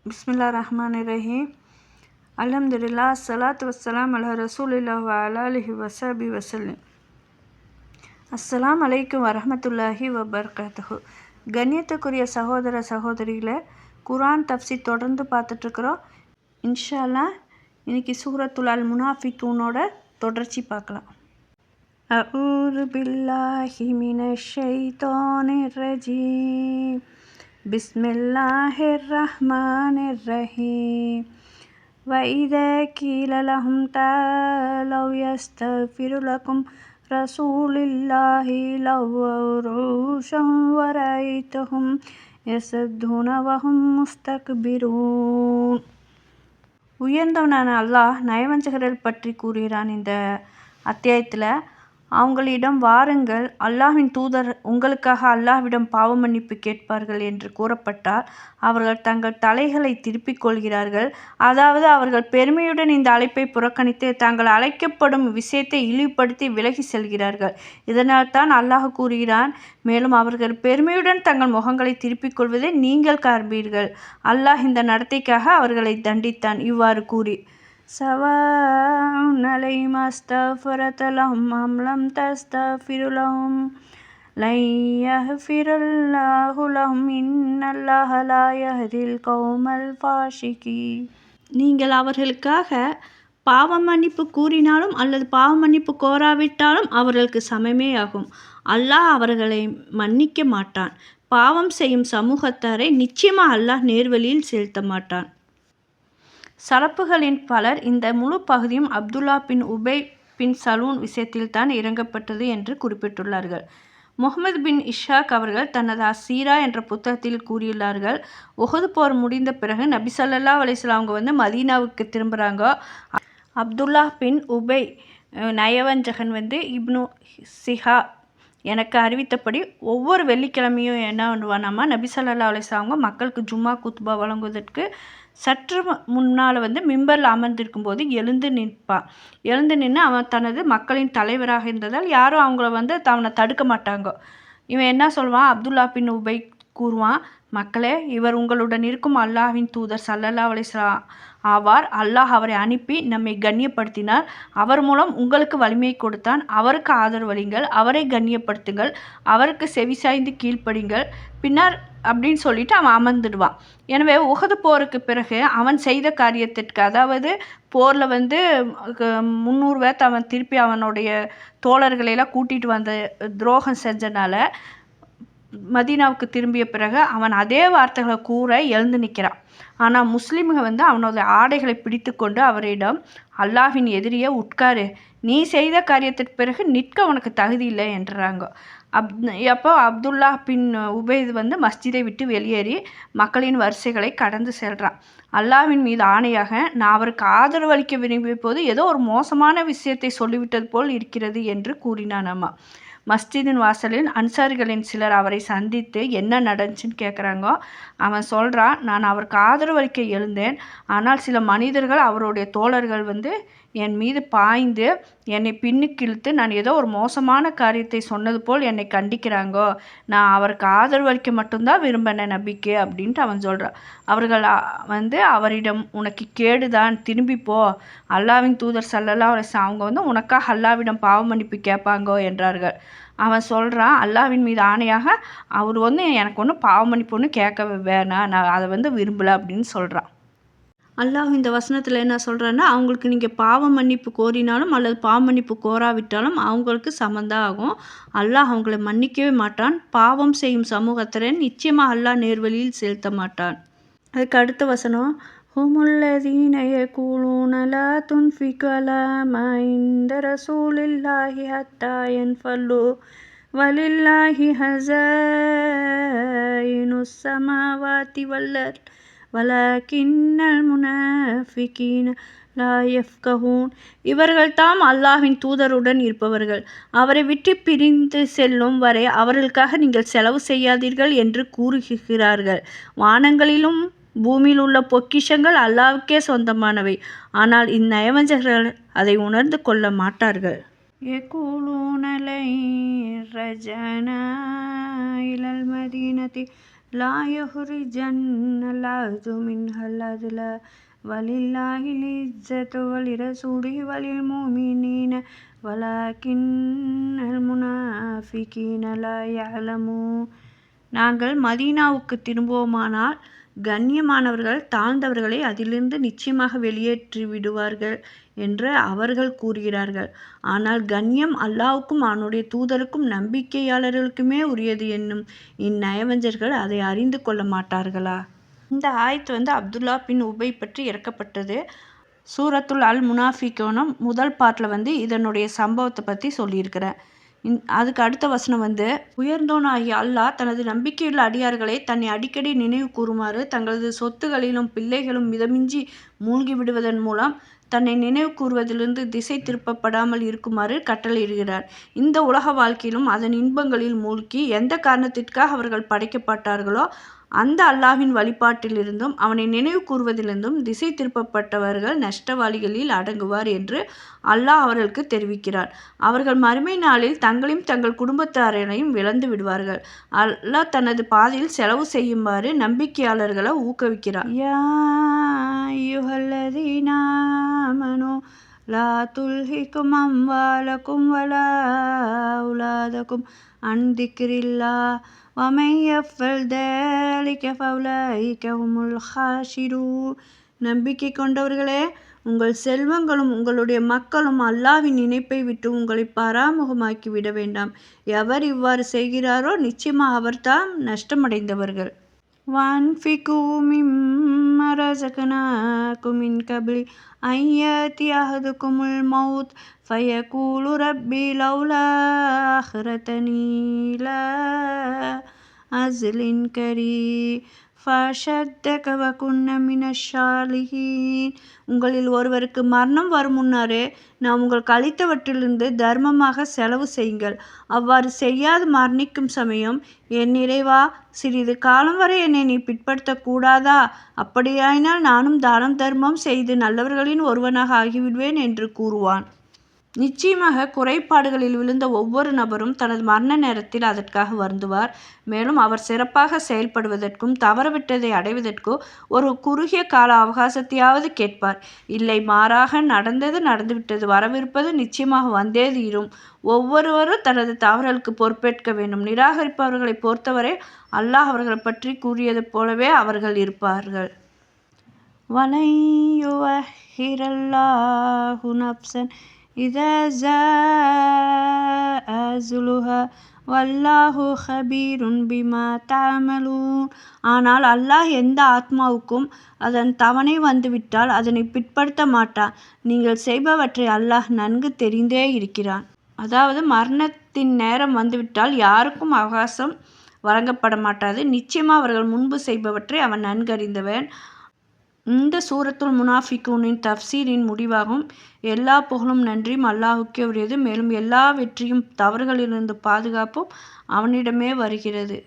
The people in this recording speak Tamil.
பிஸ்மில்லாஹிர்ரஹ்மானிர்ரஹீம். அல்ஹம்துலில்லாஹ் ஸலாத்து வஸ்ஸலாம் அலா ரசூலில்லாஹி வ அலா ஆலிஹி வஸஹ்பிஹி வஸல்லம். அஸ்ஸலாமு அலைக்கும் வரஹ்மத்துல்லாஹி வபரகாத்துஹு. கண்ணியத்துக்குரிய சகோதர சகோதரிகளை, குர்ஆன் தஃப்சீர் தொடர்ந்து பார்த்துட்ருக்குறோம். இன்ஷா அல்லாஹ் இன்னைக்கு சூரத்துல் அல் முனாஃபிகூனோட தொடர்ச்சி பார்க்கலாம். அஊது பில்லாஹி மினஷ் ஷைத்தானிர் ரஜீம். பிஸ்மில்லாஹிர் ரஹ்மானிர் ரஹீம். وَإِذَا قِيلَ لَهُمْ تَعَالَوْا يَسْتَغْفِرْ لَكُمْ رَسُولُ اللَّهِ لَوَّوْا رُءُوسَهُمْ وَرَأَيْتَهُمْ يَصُدُّونَ وَهُمْ مُسْتَكْبِرُونَ. உயர்ந்தவனான அல்லாஹ் நயவஞ்சகர்கள் பற்றி கூறுகிறான். இந்த அத்தியாயத்தில் அவங்களிடம் வாருங்கள், அல்லாஹ்வின் தூதர் உங்களுக்காக அல்லாஹ்விடம் பாவ மன்னிப்பு கேட்பார்கள் என்று கூறப்பட்டால் அவர்கள் தங்கள் தலைகளை திருப்பிக் கொள்கிறார்கள். அதாவது அவர்கள் பெருமையுடன் இந்த அழைப்பை புறக்கணித்து தாங்கள் அழைக்கப்படும் விஷயத்தை இழிவுபடுத்தி விலகி செல்கிறார்கள். இதனால் தான் அல்லாஹ் கூறுகிறான், மேலும் அவர்கள் பெருமையுடன் தங்கள் முகங்களை திருப்பிக் கொள்வதை நீங்கள் காண்பீர்கள். அல்லாஹ் இந்த நடத்தைக்காக அவர்களை தண்டித்தான். இவ்வாறு கூறி, சவாஉன் அலைஹிம் அஸ்தக்ஃபர்த லஹும் அம் லம் தஸ்தக்ஃபிர் லஹும் லன் யக்ஃபிரல்லாஹு லஹும் இன்னல்லாஹ லா யஹ்தில் கௌமல் ஃபாஸிகீன். நீங்கள் அவர்களுக்காக பாவ மன்னிப்பு கூறினாலும் அல்லது பாவ மன்னிப்பு கோராவிட்டாலும் அவர்களுக்கு சமமே ஆகும். அல்லாஹ் அவர்களை மன்னிக்க மாட்டான். பாவம் செய்யும் சமூகத்தாரை நிச்சயமாக அல்லாஹ் நேர்வழியில் செலுத்த மாட்டான். சலப்புகளின் பலர் இந்த முழு பகுதியும் அப்துல்லா பின் உபை பின் சலூன் விஷயத்தில் தான் இறங்கப்பட்டது என்று குறிப்பிட்டுள்ளார்கள். முகமது பின் இஷாக் அவர்கள் தனது அசீரா என்ற புத்தகத்தில் கூறியுள்ளார்கள், உஹது போர் முடிந்த பிறகு நபி ஸல்லல்லாஹு அலைஹி வஸல்லம் அவங்க மதீனாவுக்கு திரும்புகிறாங்க. அப்துல்லா பின் உபை நயவஞ்சகன் இப்னு சிஹா எனக்கு அறிவித்தபடி ஒவ்வொரு வெள்ளிக்கிழமையும் என்ன பண்ணுவானாமா, நபி ஸல்லல்லாஹு அலைஹி வஸல்லம் அவங்க மக்களுக்கு ஜும்மா குத்பா வழங்குவதற்கு சற்று முன்னால் மிம்பரில் அமர்ந்திருக்கும் போது எழுந்து நின்று அவன் தனது மக்களின் தலைவராக இருந்ததால் யாரும் அவங்கள அவனை தடுக்க மாட்டாங்க. இவன் என்ன சொல்வான், அப்துல்லா பின் உபை கூறுவான், மக்களே, இவர் உங்களுடன் இருக்கும் அல்லாஹ்வின் தூதர் ஸல்லல்லாஹு அலைஹி வஸல்லம் ஆவார். அல்லாஹ் அவரை அனுப்பி நம்மை கண்ணியப்படுத்தினார். அவர் மூலம் உங்களுக்கு வலிமையை கொடுத்தான். அவருக்கு ஆதரவளிங்கள், அவரை கண்ணியப்படுத்துங்கள், அவருக்கு செவிசாய்ந்து கீழ்ப்படிங்கள். பின்னர் அப்படின்னு சொல்லிட்டு அவன் அமர்ந்துடுவான். எனவே உஹது போருக்கு பிறகு அவன் செய்த காரியத்திற்கு, அதாவது போரில் 300 பேர்த்த அவன் திருப்பி அவனுடைய தோழர்களையெல்லாம் கூட்டிகிட்டு வந்த துரோகம் செஞ்சனால மதீனாவுக்கு திரும்பிய பிறகு அவன் அதே வார்த்தைகளை கூற எழுந்து நிற்கிறான். ஆனால் முஸ்லீம்கள் அவனோட ஆடைகளை பிடித்து கொண்டு அவரிடம், அல்லாஹ்வின் எதிரியே உட்காரு, நீ செய்த காரியத்திற்கு பிறகு நிற்க உனக்கு தகுதி இல்லை என்றாங்க. அப்போ அப்துல்லா பின் உபைத் மஸ்ஜிதை விட்டு வெளியேறி மக்களின் வரிசைகளை கடந்து செல்கிறான். அல்லாஹ்வின் மீது ஆணையாக, நான் அவருக்கு ஆதரவு அளிக்க விரும்பிய போது ஏதோ ஒரு மோசமான விஷயத்தை சொல்லிவிட்டது போல் இருக்கிறது என்று கூறினானாமா. மஸ்ஜிதின் வாசலில் அன்சாரிகளின் சிலர் அவரை சந்தித்து என்ன நடந்துச்சுன்னு கேட்குறாங்க. அவன் சொல்கிறான், நான் அவருக்கு ஆதரவு அளிக்க எழுந்தேன். ஆனால் சில மனிதர்கள், அவருடைய தோழர்கள் என் மீது பாய்ந்து என்னை பின்னுக்கு இழுத்து நான் ஏதோ ஒரு மோசமான காரியத்தை சொன்னது போல் என்னை கண்டிக்கிறாங்கோ. நான் அவருக்கு ஆதரவு அளிக்க மட்டும்தான் விரும்பினேன் நபிக்கு அப்படின்ட்டு அவன் சொல்கிறான். அவர்கள் அவரிடம், உனக்கு கேடுதான், திரும்பிப்போ, அல்லாஹ்வின் தூதர் ஸல்லல்லாஹு அலைஹி வஸல்லம் அவங்க உனக்காக அல்லாஹ்விடம் பாவ மன்னிப்பு கேட்பாங்கோ என்றார்கள். அவன் சொல்கிறான், அல்லாஹ்வின் மீது ஆணையாக அவர் எனக்கு ஒன்றும் பாவ மன்னிப்பு ஒன்றும் கேட்க வேணாம், நான் அதை விரும்பலை அப்படின்னு சொல்கிறான். அல்லாஹ் இந்த வசனத்தில் என்ன சொல்கிறான்னா, அவங்களுக்கு நீங்கள் பாவ மன்னிப்பு கோரினாலும் அல்லது பாவ மன்னிப்பு கோராவிட்டாலும் அவங்களுக்கு சமந்தான் ஆகும். அல்லாஹ் அவங்களை மன்னிக்கவே மாட்டான். பாவம் செய்யும் சமூகத்தினர் நிச்சயமாக அல்லாஹ் நேர்வழியில் செலுத்த மாட்டான். அதுக்கு அடுத்த வசனம், ஹுமுல்லதீன யகூலூன லா துன்ஃபிகு அலா மா இன்த ரசூலில்லாஹி ஹத்தா யன்ஃபல்லூ வலில்லாஹி ஹஸாயினுஸ் ஸமாவாதி வல் அர்த் வலக்கின்னல் முனாஃபிகீன லா யஃப்கஹூன். இவர்கள் தாம் அல்லாஹ்வின் தூதருடன் இருப்பவர்கள். அவரை விட்டு பிரிந்து செல்லும் வரை அவர்களுக்காக நீங்கள் செலவு செய்யாதீர்கள் என்று கூறுகிறார்கள். வானங்களிலும் பூமியில் உள்ள பொக்கிஷங்கள் அல்லாஹ்வுக்கே சொந்தமானவை. ஆனால் இந்நயவஞ்சகர்கள் அதை உணர்ந்து கொள்ள மாட்டார்கள். யகூலூன லன் ரஜஅனா இலல் மதீனதி லா யுஹ்ரிஜன்ன லஅது மின்ஹல் அதுல வலில்லாஹில் இஸ்ஸத்து வலிரசூலிஹி வலில் முஃமினீன வலாக்கின்னல் முனாஃபிகீன லா யஅலமூன். நாங்கள் மதீனாவுக்கு திரும்புவோமானால் கண்ணியமானவர்கள் தாழ்ந்தவர்களை அதிலிருந்து நிச்சயமாக வெளியேற்றிவிடுவார்கள் என்று அவர்கள் கூறுகிறார்கள். ஆனால் கண்ணியம் அல்லாஹ்வுக்கும் அவனுடைய தூதருக்கும் நம்பிக்கையாளர்களுக்குமே உரியது என்னும் இந்நயவஞ்சர்கள் அதை அறிந்து கொள்ள மாட்டார்களா? இந்த ஆயத்து அப்துல்லா பின் உபை பற்றி இறக்கப்பட்டது. சூரத்துல் அல் முனாஃபிகூன் முதல் பாட்டில் இதனுடைய சம்பவத்தை பற்றி சொல்லியிருக்கிறேன். அதுக்கு அடுத்த வசனம் உயர்ந்தோனாகிய அல்லாஹ் தனது நம்பிக்கையுள்ள அடியார்களை தன்னை அடிக்கடி நினைவு கூறுமாறு தங்களது சொத்துகளிலும் பிள்ளைகளும் மிதமிஞ்சி மூழ்கி விடுவதன் மூலம் தன்னை நினைவு கூறுவதிலிருந்து திசை திருப்பப்படாமல் இருக்குமாறு கட்டளையிடுகிறார். இந்த உலக வாழ்க்கையிலும் அதன் இன்பங்களில் மூழ்கி எந்த காரணத்திற்காக அவர்கள் படைக்கப்பட்டார்களோ அந்த அல்லாஹ்வின் வழிபாட்டிலிருந்தும் அவனை நினைவு கூறுவதிலிருந்தும் திசை திருப்பப்பட்டவர்கள் நஷ்டவாளிகளில் அடங்குவார் என்று அல்லாஹ் அவர்களுக்கு தெரிவிக்கிறார். அவர்கள் மறுமை நாளில் தங்களையும் தங்கள் குடும்பத்தாரையும் இழந்து விடுவார்கள். அல்லாஹ் தனது பாதையில் செலவு செய்யுமாறு நம்பிக்கையாளர்களை ஊக்குவிக்கிறார். யா அய்யுஹல்லதீன ஆமனூ லா துல்ஹிக்கும் அம்வாலக்கும் வலா அவுலாதக்கும் அன் திக்ரில்லாஹ் வமன் யஃபல் ذلك فأولئك هم الخاسرون. நம்பிக்கை கொண்டவர்களே, உங்கள் செல்வங்களும் உங்களுடைய மக்களும் அல்லாஹ்வின் நினைப்பை விட்டு உங்களை பராமுகமாக்கி விட வேண்டாம். எவர் இவ்வாறு செய்கிறாரோ நிச்சயமாக அவர்தாம் நஷ்டமடைந்தவர்கள். وَأَنْفِقُوا مِمَّا رَزَقْنَاكُم مِّن قَبْلِ أَن يَأْتِيَ أَحَدَكُمُ الْمَوْتُ فَيَقُولُ رَبِّ لَوْلَا أَخَّرْتَنِي إِلَىٰ أَجَلٍ قَرِيبٍ فَأَصَدَّقَ وَأَكُن مِّنَ الصَّالِحِينَ. உங்களில் ஒருவருக்கு மரணம் வரும் முன்னரே நாம் உங்களுக்கு அளித்தவற்றிலிருந்து தர்மமாக செலவு செய்யுங்கள். அவ்வாறு செய்யாது மரணிக்கும் சமயம், என் இறைவா, சிறிது காலம் வரை என்னை நீ பிற்படுத்தக் கூடாதா? அப்படியாயினால் நானும் தானம் தர்மம் செய்து நல்லவர்களின் ஒருவனாக ஆகிவிடுவேன் என்று கூறுவான். நிச்சயமாக குறைபாடுகளில் விழுந்த ஒவ்வொரு நபரும் தனது மரண நேரத்தில் அதற்காக வருந்துவார். மேலும் அவர் சிறப்பாக செயல்படுவதற்கும் தவறவிட்டதை அடைவதற்கோ ஒரு குறுகிய கால அவகாசத்தையாவது கேட்பார். இல்லை, மாறாக நடந்தது நடந்துவிட்டது, வரவிருப்பது நிச்சயமாக வந்தே தீரும். ஒவ்வொருவரும் தனது தவறுகளுக்கு பொறுப்பேற்க வேண்டும். நிராகரிப்பவர்களை பொறுத்தவரை அல்லாஹ் அவர்களை பற்றி கூறியது போலவே அவர்கள் இருப்பார்கள். வலன் யுஅஹ்ஹிரல்லாஹு நஃப்ஸன் இதா ஜாஅ அஜலுஹா வல்லாஹு கபீருன் பிமா தஅமலூன். ஆனால் அல்லாஹ் எந்த ஆத்மாவுக்கும் அதன் தவணை வந்துவிட்டால் அதனை பிற்படுத்த மாட்டான். நீங்கள் செய்பவற்றை அல்லாஹ் நன்கு தெரிந்தே இருக்கிறான். அதாவது மரணத்தின் நேரம் வந்துவிட்டால் யாருக்கும் அவகாசம் வழங்கப்பட மாட்டாது. நிச்சயமாக அவர்கள் முன்பு செய்பவற்றை அவன் நன்கறிந்தவன். இந்த சூரத்துல் முனாஃபிகூனின் தஃப்சீரின் முடிவாகும். எல்லா புகழும் நன்றியும் அல்லாஹ்வுக்கே உரியது. மேலும் எல்லா வெற்றியும் தவறுகளிலிருந்து பாதுகாப்பும் அவனிடமே வருகிறது.